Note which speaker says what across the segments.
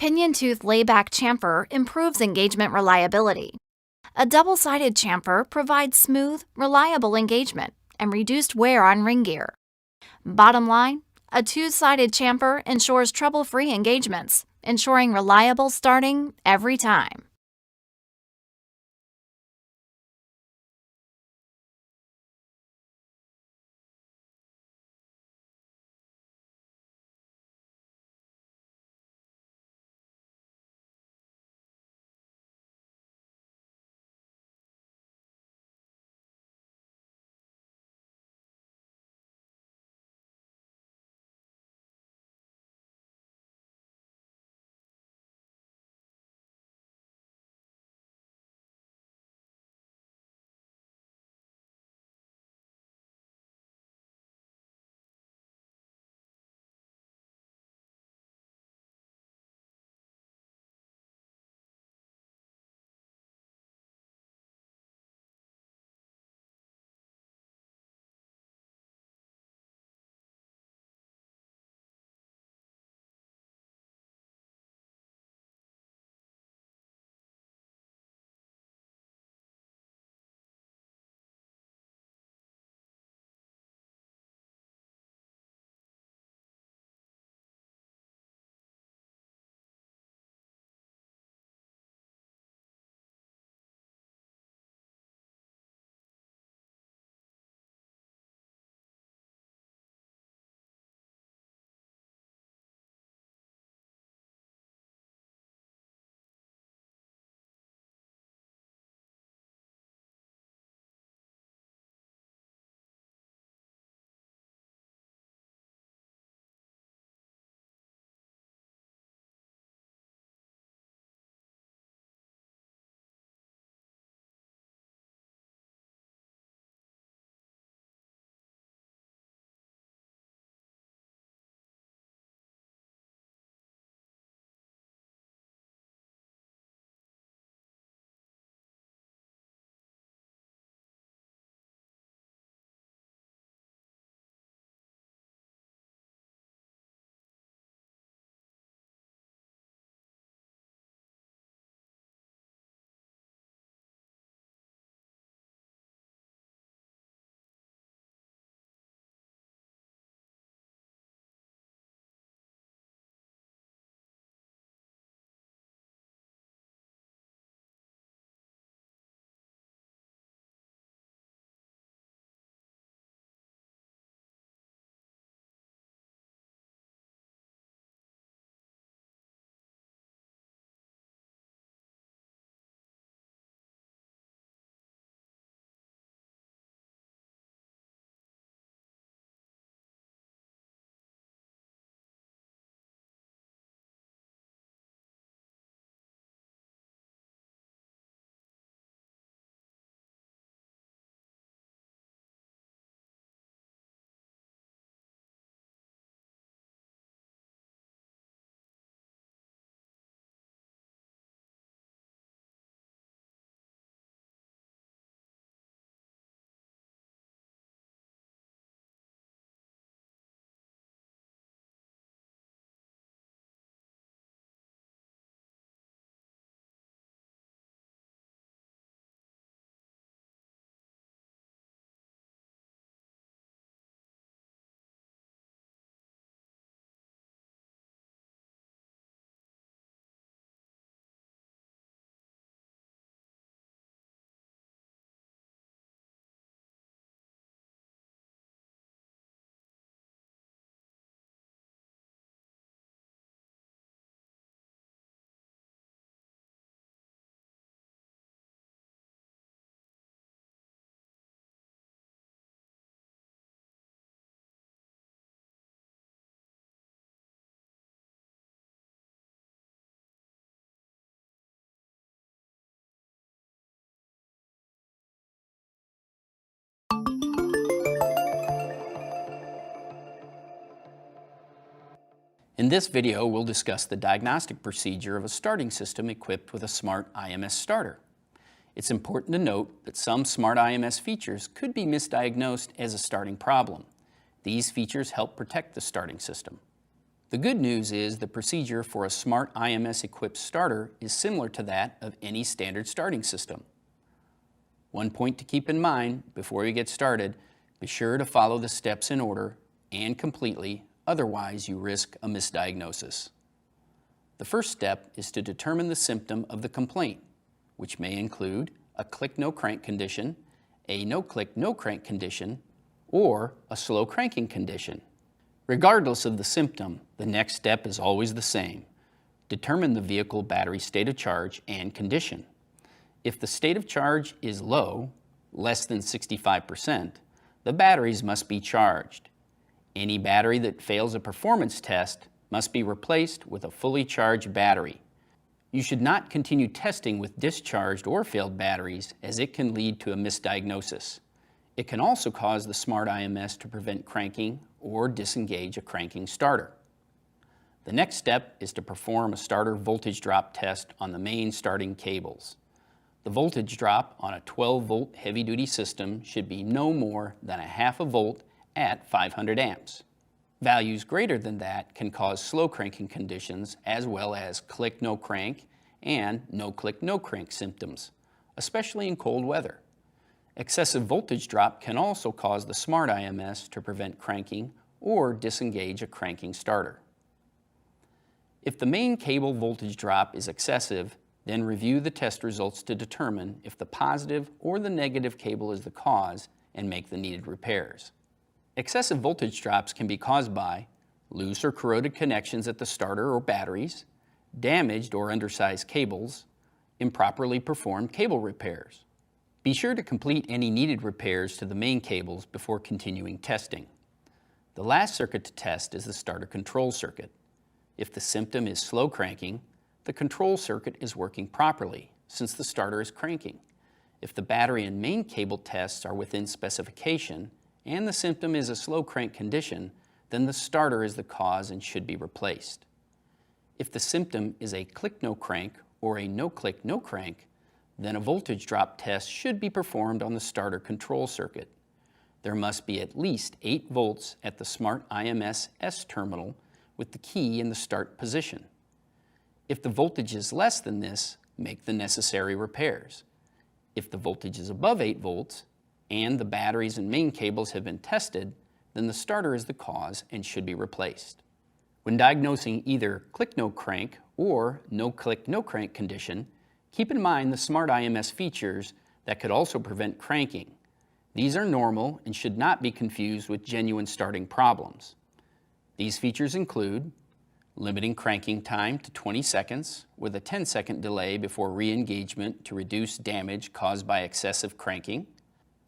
Speaker 1: Pinion tooth layback chamfer improves engagement reliability. A double-sided chamfer provides smooth, reliable engagement and reduced wear on ring gear. Bottom line, a two-sided chamfer ensures trouble-free engagements, ensuring reliable starting every time.
Speaker 2: In this video, we'll discuss the diagnostic procedure of a starting system equipped with a smart IMS starter. It's important to note that some smart IMS features could be misdiagnosed as a starting problem. These features help protect the starting system. The good news is the procedure for a smart IMS-equipped starter is similar to that of any standard starting system. One point to keep in mind before you get started, be sure to follow the steps in order and completely, otherwise you risk a misdiagnosis. The first step is to determine the symptom of the complaint, which may include a click-no-crank condition, a no-click, no-crank condition, or a slow cranking condition. Regardless of the symptom, the next step is always the same. Determine the vehicle battery state of charge and condition. If the state of charge is low, less than 65%, the batteries must be charged. Any battery that fails a performance test must be replaced with a fully charged battery. You should not continue testing with discharged or failed batteries, as it can lead to a misdiagnosis. It can also cause the smart IMS to prevent cranking or disengage a cranking starter. The next step is to perform a starter voltage drop test on the main starting cables. The voltage drop on a 12-volt heavy-duty system should be no more than a half a volt at 500 amps. Values greater than that can cause slow cranking conditions as well as click-no-crank and no-click-no-crank symptoms, especially in cold weather. Excessive voltage drop can also cause the smart IMS to prevent cranking or disengage a cranking starter. If the main cable voltage drop is excessive, then review the test results to determine if the positive or the negative cable is the cause and make the needed repairs. Excessive voltage drops can be caused by loose or corroded connections at the starter or batteries, damaged or undersized cables, improperly performed cable repairs. Be sure to complete any needed repairs to the main cables before continuing testing. The last circuit to test is the starter control circuit. If the symptom is slow cranking, the control circuit is working properly since the starter is cranking. If the battery and main cable tests are within specification and the symptom is a slow crank condition, then the starter is the cause and should be replaced. If the symptom is a click-no-crank or a no-click-no-crank, then a voltage drop test should be performed on the starter control circuit. There must be at least 8 volts at the smart IMS S terminal with the key in the start position. If the voltage is less than this, make the necessary repairs. If the voltage is above 8 volts and the batteries and main cables have been tested, then the starter is the cause and should be replaced. When diagnosing either click-no-crank or no-click-no-crank condition, keep in mind the smart IMS features that could also prevent cranking. These are normal and should not be confused with genuine starting problems. These features include limiting cranking time to 20 seconds with a 10-second delay before re-engagement to reduce damage caused by excessive cranking,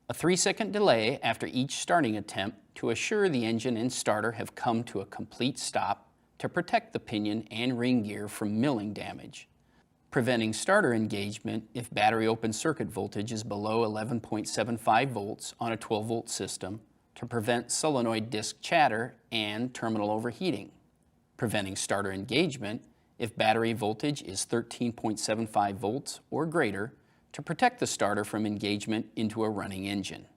Speaker 2: a 3-second delay after each starting attempt to assure the engine and starter have come to a complete stop to protect the pinion and ring gear from milling damage, preventing starter engagement if battery open circuit voltage is below 11.75 volts on a 12-volt system to prevent solenoid disc chatter and terminal overheating, preventing starter engagement if battery voltage is 13.75 volts or greater to protect the starter from engagement into a running engine.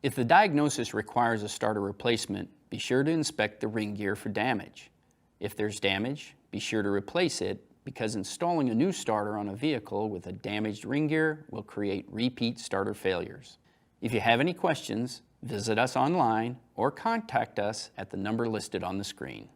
Speaker 2: If the diagnosis requires a starter replacement, be sure to inspect the ring gear for damage. If there's damage, be sure to replace it because installing a new starter on a vehicle with a damaged ring gear will create repeat starter failures. If you have any questions, visit us online or contact us at the number listed on the screen.